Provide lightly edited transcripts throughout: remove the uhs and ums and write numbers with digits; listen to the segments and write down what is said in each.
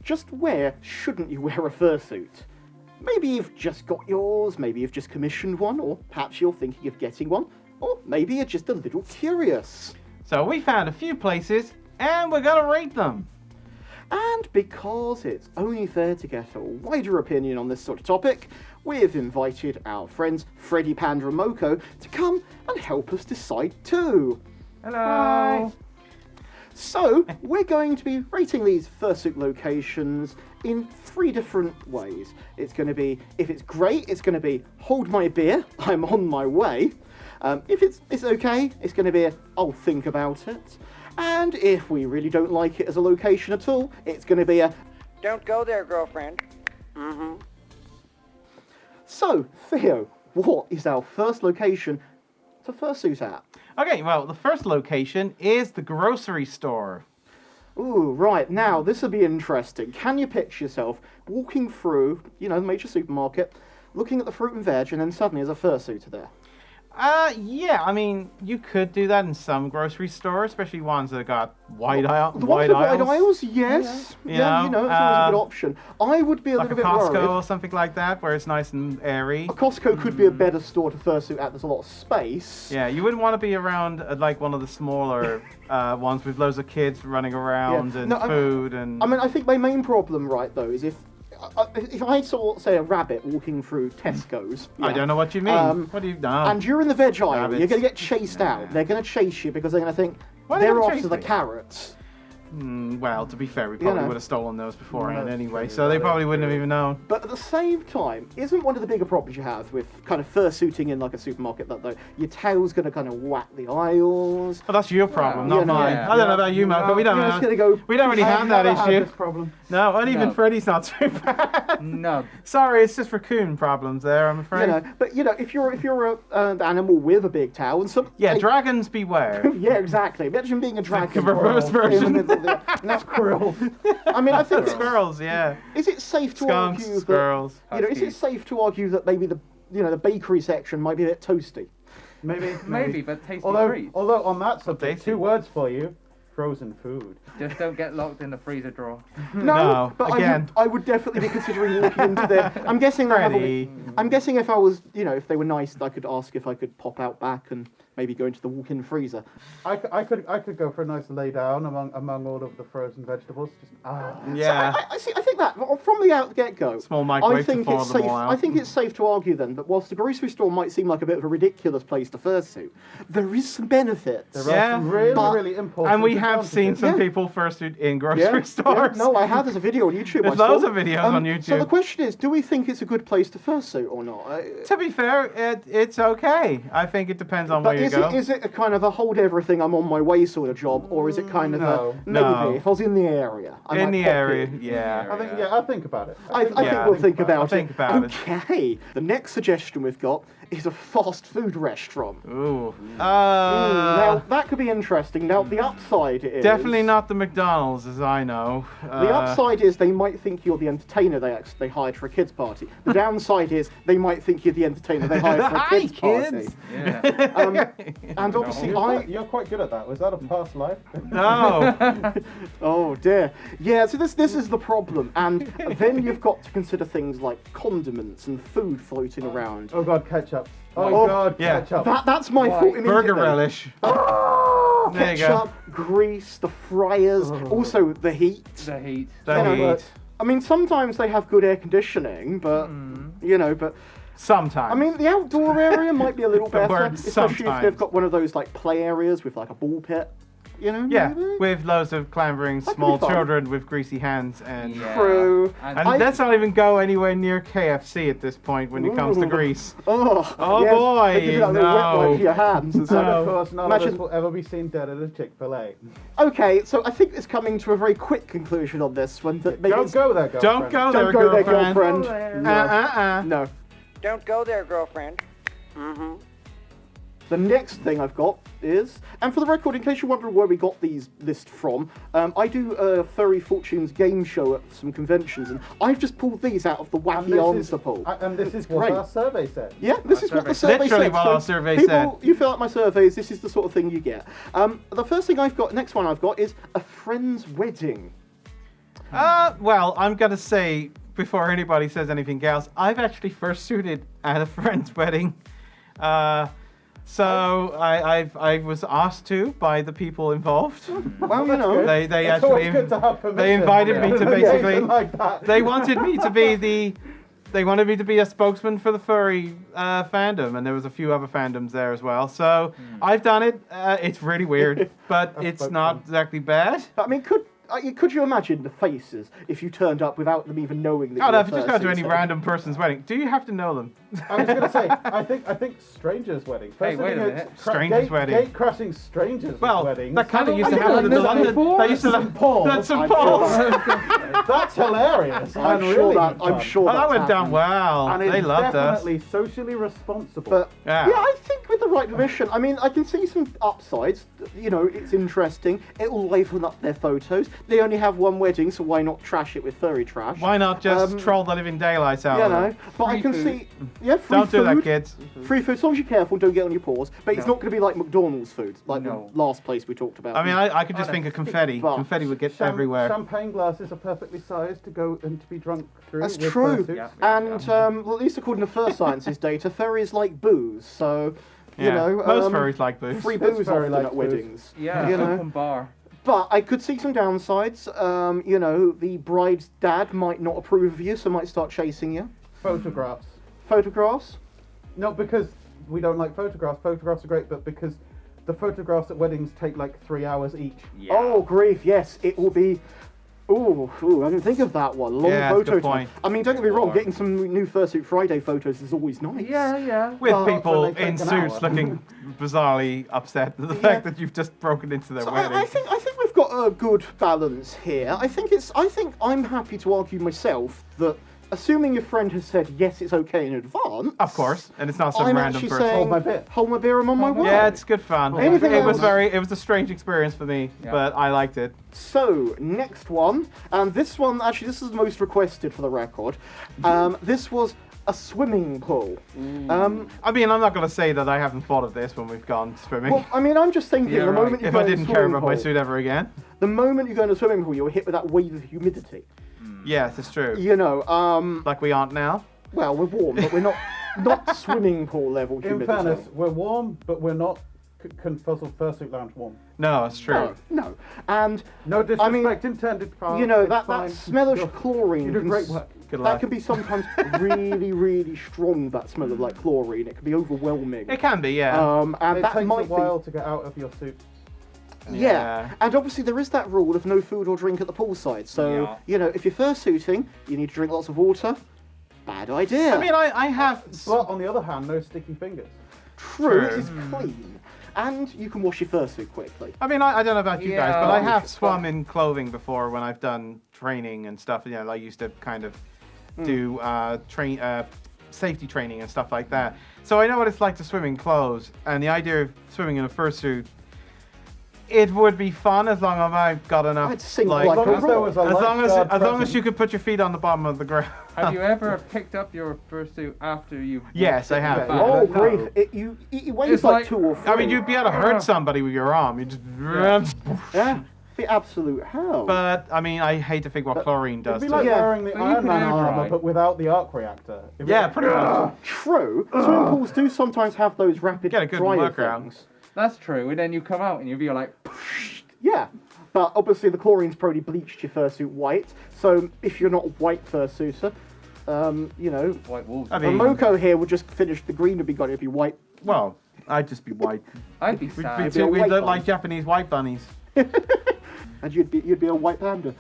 just where shouldn't you wear a fursuit? Maybe you've just got yours, maybe you've just commissioned one, or perhaps you're thinking of getting one, or maybe you're just a little curious. So we found a few places, and we're gonna rate them. And because it's only fair to get a wider opinion on this sort of topic, we've invited our friends Freddy, Panda and Moko to come and help us decide too. Hello. Hi. So, we're going to be rating these fursuit locations in 3 different ways. It's going to be, if it's great, it's going to be, hold my beer, I'm on my way. If it's okay, it's going to be, I'll think about it. And if we really don't like it as a location at all, it's going to be a, Don't go there, girlfriend. Mm-hmm. So, Theo, what is our first location to fursuit at? Okay, well, the first location is the grocery store. Ooh, right, now this will be interesting. Can you picture yourself walking through, the major supermarket, looking at the fruit and veg, and then suddenly there's a fursuiter there? Yeah, I mean, you could do that in some grocery stores, especially ones that got wide The aisles. ones with wide aisles, yes. Yeah, You it's know, always a good option. I would be a Like little a bit Costco worried. or something like that, where it's nice and airy. A Costco could be a better store to fursuit at. There's a lot of space. Yeah, you wouldn't want to be around like one of the smaller ones with loads of kids running around and food and. I mean, I think my main problem, right, though, is if I saw, say, a rabbit walking through Tesco's. I don't know what you mean. What do you know? And you're in the veg aisle, Rabbits. you're going to get chased out. They're going to chase you because they're going to think, Why are they they're gonna off chase to the me? carrots. Well, to be fair, we probably know. would have stolen those beforehand That's anyway, true, so they that probably is wouldn't have true. even known. But at the same time, isn't one of the bigger problems you have with kind of fursuiting in like a supermarket that though your tail's going to kind of whack the aisles? Well, that's your problem, Yeah, not no, mine. yeah. I don't know about you, Matt, but we don't It's know. going to go. We don't really have that never had issue. this problem. No, and even No. Freddy's not too bad. No. Sorry, it's just Raccoon problems there, I'm afraid. But if you're an animal with a big tail and some Yeah, like, dragons beware. yeah, exactly. Imagine being a dragon. The reverse version. That's squirrel. I mean, I think Squirrels, yeah. is it safe to Skunks, argue that squirrels. is it Huskies. safe to argue that maybe the bakery section might be a bit toasty? Maybe, but tasty Although treats. on that subject, tasty. 2 words for you: frozen food. Just don't get locked in the freezer drawer. No, but again. I would definitely be considering walking into there. I'm guessing they have Freddy. I'm guessing if I was, if they were nice, I could ask if I could pop out back and maybe go into the walk-in freezer. I could go for a nice lay down among all of the frozen vegetables. Just Yeah. So I think that from the get-go, Small microwave I to think thaw it's them safe. all out. I think it's safe to argue then that whilst the grocery store might seem like a bit of a ridiculous place to fursuit, there is some benefits. There are Yeah. some really, But- really important. And we have seen advantages. some Yeah. people fursuit in grocery Yeah, stores. no, I have. There's a video on YouTube. There's I saw. loads of videos on YouTube. So the question is, do we think it's a good place to fursuit or not? To be fair, it's okay. I think it depends on But where you go. is it a kind of a hold everything, I'm on my way sort of job, or is it kind of No. a maybe No. if I was in the area? I In might the pop area, in. yeah. I'll think about it. I think Yeah, we'll think about I'll it. think about it. Okay. The next suggestion we've got is a fast food restaurant. Ooh. Now that could be interesting. Now the upside is Definitely not the McDonald's, as I know. The upside is they might think you're the entertainer they hired for a kids' party. The downside is they might think you're the entertainer they hired for a Hi, kids' party. kids. Yeah. And obviously You're quite good at that. Was that a past life? No. Oh dear. Yeah, so this is the problem. And then you've got to consider things like condiments and food floating around. Oh God, ketchup. Oh, Oh, God, yeah. ketchup. That's my Why? thought immediately. Burger relish. Oh, There you ketchup, grease, the fryers, also the heat. The heat. The You know, heat. I mean, sometimes they have good air conditioning, but but Sometimes. I mean, the outdoor area might be a little The better, word especially if sometimes. they've got one of those like play areas with like a ball pit. Yeah, maybe? with loads of clambering could small be fun. children with greasy hands and. Yeah. True. And And I- let's not even go anywhere near KFC at this point when it comes to Ooh. grease. Oh, Oh, yes, boy, they give you that little wet no. wipe for your hands. And so, And of course, none of Imagine- us will ever be seen dead at a Chick-fil-A. Okay, so I think it's coming to a very quick conclusion on this one. That maybe Don't it's- go there, girlfriend. Don't go there, Don't go there, girlfriend. girlfriend. Uh. No. Don't go there, girlfriend. Mm-hmm. The next thing I've got is, and for the record, in case you're wondering where we got these lists from, I do a Furry Fortunes game show at some conventions, and I've just pulled these out of the wacky answer pool. And this is what great. our survey said. Yeah, this is what the survey Literally said. what So our survey people, said. you fill out my surveys, this is the sort of thing you get. The first thing next one I've got is a friend's wedding. Well, I'm going to say, before anybody says anything else, I've actually fursuited at a friend's wedding. So I was asked to by the people involved. Well, you know. They It's actually always good to have permission. they invited me to basically Occasion like that. they wanted me to be a spokesman for the furry fandom, and there was a few other fandoms there as well. So I've done it. It's really weird, but it's not exactly bad. But I mean, could you imagine the faces if you turned up without them even knowing that? Oh you no, were if you just go to any fursuiting? random person's wedding, do you have to know them? I was going to say, I think strangers' weddings. Hey, First wait thing a it's minute. Strangers' wedding. Gate crashing strangers' Well, weddings. that kind of used to I think happen in the I've London. before. That used to St. Paul's. That's St. I'm Paul's. sure That's hilarious. I'm and sure really that. fun. I'm sure Oh, that that's went down happened. well. And it's They loved us. definitely socially responsible. But Yeah. yeah, I think with the right permission, I mean, I can see some upsides. You know, it's interesting. It will liven up their photos. They only have one wedding, so why not trash it with furry trash? Why not just troll the living daylights out You of them? know, but I Free can food. see. Yeah, free Don't food. do that, kids. Free food, as long as you're careful, don't get on your paws. But it's No. not going to be like McDonald's food, like No. the last place we talked about. I mean, I could just think of confetti. But Confetti would get everywhere. Champagne glasses are perfectly sized to go and to be drunk through. That's with true. fursuits. Yeah. And well, at least according to First Science's data, furries like booze. So, you Yeah. know, Most furries like booze. free Most booze furry often like at booze. weddings. Yeah, you know. open bar. But I could see some downsides. You know, the bride's dad might not approve of you, so might start chasing you. Photographs. Photographs. Not because we don't like photographs. Photographs are great, but because the photographs at weddings take like 3 hours each. Yeah. Oh, grief! Yes, it will be. Ooh, I didn't think of that one. Long Yeah, that's a photo good time. point. I mean, don't get me wrong. Lord. Getting some new Fursuit Friday photos is always nice. Yeah. With But people when they take in an suits hour. looking bizarrely upset at the Yeah. fact that you've just broken into their So wedding. I think we've got a good balance here. I think I'm happy to argue myself that assuming your friend has said yes, it's okay in advance. Of course, and it's not some I'm random actually person. saying Hold my beer. hold my beer, I'm on my way. Yeah, it's good fun. Anything It was else? it was a strange experience for me, Yeah. but I liked it. So, next one, and this one, actually, this is the most requested for the record. This was a swimming pool. I mean, I'm not going to say that I haven't thought of this when we've gone swimming. Well, I mean, I'm just thinking, Yeah, the right. moment you if go I in a didn't care swimming about my pool, suit ever again. the moment you go in a swimming pool, you're hit with that wave of humidity. Yes, it's true. You know, Like we aren't now. well, we're warm, but we're not swimming pool level In humidity. fairness, we're warm, but we're not Confuzzled Fursuit Lounge warm. No, it's true. No. And No disrespect I mean, intended, pal. you know, It's that fine. smell of You're- chlorine. You do can great s- work. Good That luck. can be sometimes really, really strong. That smell of like chlorine. It can be overwhelming. It can be, yeah. And It that takes a might while to get out of your suit. Yeah, and obviously there is that rule of no food or drink at the poolside. So, Yeah. you know, if you're fursuiting, you need to drink lots of water. Bad idea. I mean, I have. But on the other hand, no sticky fingers. True, it True. is clean. And you can wash your fursuit quickly. I mean, I don't know about you guys, Yeah. but I have It's swum fun. in clothing before when I've done training and stuff. You know, I used to kind of do safety training and stuff like that. So I know what it's like to swim in clothes, and the idea of swimming in a fursuit, it would be fun as long as I've got enough. I'd sink like, like As long as there was a as long as lifeguard you could put your feet on the bottom of the ground. Have you ever picked up your fursuit after you've Yes, I have. Yeah. Oh, no. grief. It weighs It's like like- 2 or 3. I mean, you'd be able to hurt somebody with your arm. You just. Yeah, be absolute hell. But I mean, I hate to think what chlorine does. It'd be to like it. Yeah. wearing the But you Iron can Man air armor, dry. but without the arc reactor. It'd be Yeah, like, pretty much. True. Swimming pools do sometimes have those rapid Get a good dryer workout. things. That's true, and then you come out and you'll be like, Yeah, but obviously the chlorine's probably bleached your fursuit white. So if you're not a white fursuiter, you know, white wolves. I a mean- Moko here would just finish the green would be gone. It'd be white. Well, I'd just be white. I'd be We'd, sad. be a we'd white look bunny. like Japanese white bunnies, And you'd be a white panda.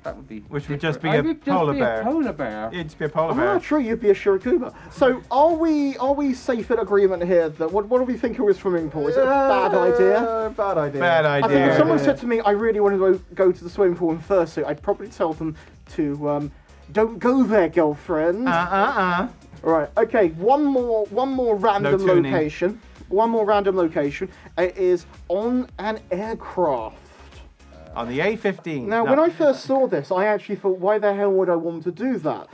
That would be. which would just be I a would just polar be bear. A polar bear. It'd just be a polar Ah, bear. true. You'd be a shirikuba. So are we safe in agreement here that what do we think of a swimming pool? Is it a bad idea? Bad idea. Bad I think idea. if someone said to me, I really want to go to the swimming pool in fursuit, I'd probably tell them to don't go there, girlfriend. All right. Okay. One more random tuning. location. One more random location. It is on an aircraft. On the A15. Now, No. when I first saw this, I actually thought, why the hell would I want to do that?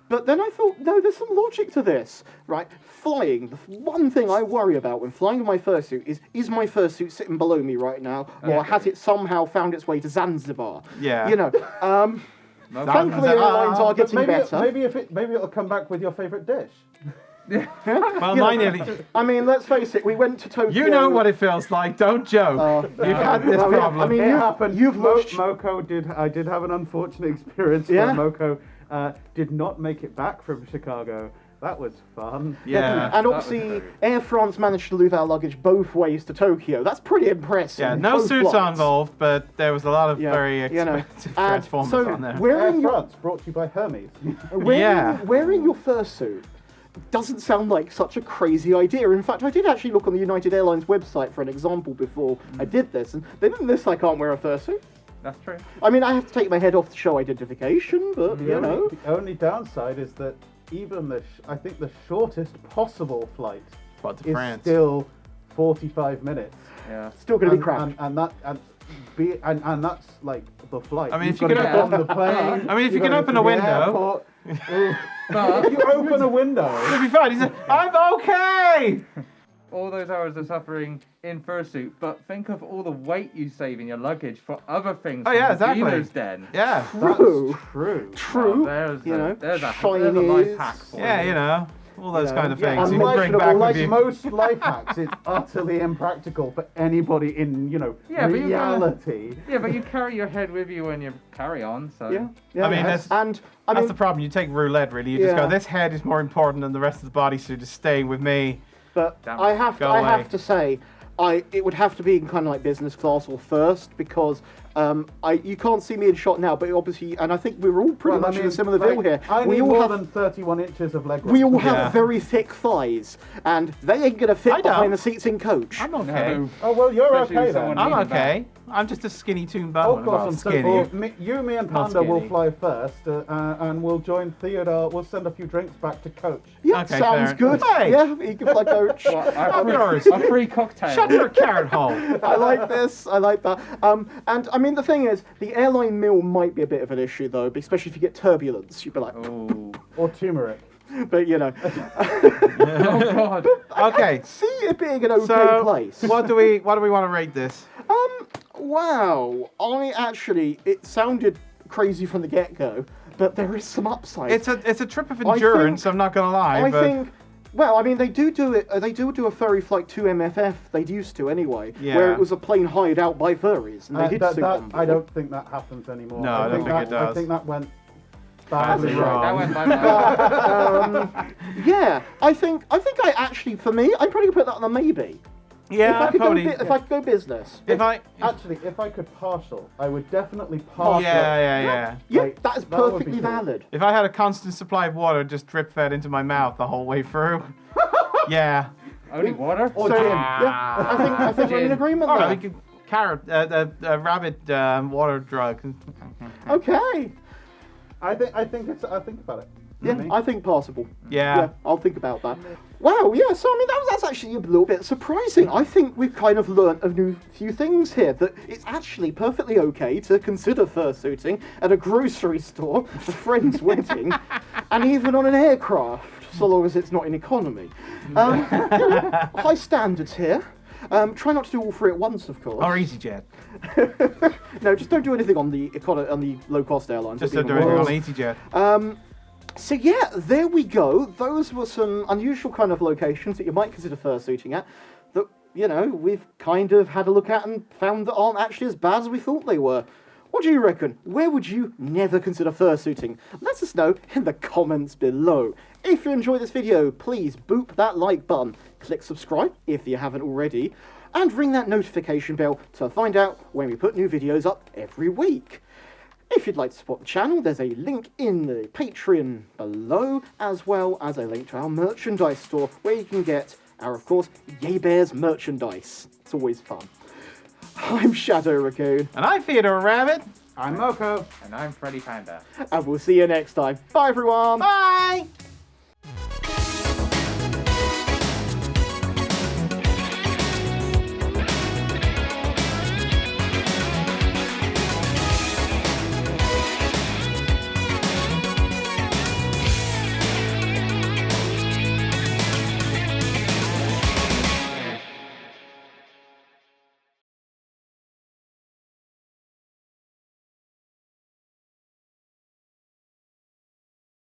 But then I thought, no, there's some logic to this, right? Flying. The one thing I worry about when flying in my fursuit is my fursuit sitting below me right now, or has it somehow found its way to Zanzibar? Yeah. You know. Thankfully, airlines are getting better. Maybe it'll come back with your favourite dish. Well, mine nearly. I mean, let's face it. We went to Tokyo. You know what it feels like. Don't joke. You've had this well, yeah, problem. I mean, It happened. You've watched. I did have an unfortunate experience Yeah? where Moko did not make it back from Chicago. That was fun. Yeah. And obviously, Air France managed to move our luggage both ways to Tokyo. That's pretty impressive. Yeah, no Both suits flights. involved, but there was a lot of Yeah, very you know. expensive And transformers so on there. Air wearing your France, brought to you by Hermes. wearing your fursuit doesn't sound like such a crazy idea. In fact, I did actually look on the United Airlines website for an example before I did this, and they didn't list I can't wear a fursuit. That's true. I mean, I have to take my head off to show identification, but you know. The only downside is that even I think the shortest possible flight But to is France. still 45 minutes. Yeah. Still going to be crap. And that's like the flight. I mean, You've if you gotta could get open- on the plane. I mean, if you you've can gotta open go a to the window. airport. But If you open a window. It'll be fine. He said, I'm okay! all those hours of suffering in fursuit, but think of all the weight you save in your luggage for other things. Oh, yeah, from the exactly. dealer's den. Yeah. True. That's true. True. There's you know, there's a life shinies. hack for Yeah, you. you know, all those kind of yeah, things you can bring back Unlikely, like with you. most life hacks, it's utterly impractical for anybody in, Yeah, but you gotta- reality. Yeah, but you carry your head with you when you carry on, so. Yeah. Yeah. I mean, Yes. and I That's mean, the problem. You take roulette, really. You just Yeah. go, this head is more important than the rest of the body, so just stay with me. but Damn I it. have Go I away. have to say, it would have to be in kind of like business class or first because you can't see me in shot now, but obviously, and I think we're all pretty much in a similar veil here. I We need all more have than 31 inches of leg room. we all have Yeah. very thick thighs, and they ain't gonna fit I behind don't. the seats in coach. I'm okay. No. Oh, well, you're Especially okay with then. someone- I'm Leaning okay. I'm just a skinny toon Oh, bone. of course, Well, I'm skinny. you, me, and Not Panda will skinny. fly first, and we'll join Theodore. We'll send a few drinks back to Coach. Yeah, Okay, sounds fair. good. Hey. Yeah, you can fly coach. What, I'm yours. a free cocktail. Shut your carrot hole. I like this. I like that. And I mean, the thing is, the airline meal might be a bit of an issue though, especially if you get turbulence. You'd be like, Oh. Or turmeric. but you know, Oh, God. Okay. see it being an okay So, place. what do we want to rate this? Wow. It sounded crazy from the get-go, but there is some upside. It's a trip of I endurance. think- I'm not gonna lie. I but think. Well, I mean, they do it. They do a furry flight to MFF. They used to anyway, Yeah. where it was a plane hired out by furries, and they did suit on I board. don't think that happens anymore. No, I don't think it does. I think that went Badly badly wrong. That went by Yeah, I think I actually, for me, I'm probably gonna put that on a maybe. Yeah, if I could go business. If I. Actually, if I could partial, I would definitely partial. Yeah. Yeah, Like, that is that would be perfectly cool. valid. If I had a constant supply of water just drip fed into my mouth the whole way through. Yeah. Only water? Or So, gin. yeah, I think we're in Gin. agreement Or there. we could rabbit water drug. Okay. I think about it. Yeah, Me. I think possible. Yeah. I'll think about that. Wow, yeah, so I mean, that's actually a little bit surprising. I think we've kind of learnt a few things here, that it's actually perfectly okay to consider fursuiting at a grocery store, a friend's wedding, and even on an aircraft, so long as it's not in economy. High standards here. Try not to do all three at once, of course. Or EasyJet. No, just don't do anything on the low-cost airlines. Just It'd don't be do even anything worse. on EasyJet. So yeah, there we go. Those were some unusual kind of locations that you might consider fursuiting at, that, you know, we've kind of had a look at and found that aren't actually as bad as we thought they were. What do you reckon? Where would you never consider fursuiting? Let us know in the comments below. If you enjoyed this video, please boop that like button, click subscribe if you haven't already, and ring that notification bell to find out when we put new videos up every week. If you'd like to support the channel, there's a link in the Patreon below, as well as a link to our merchandise store, where you can get our, of course, Yay Bears merchandise. It's always fun. I'm Shadow Raccoon, And I'm Theodore Rabbit. I'm Moko. And I'm Freddy Panda. and we'll see you next time. Bye, everyone! Bye!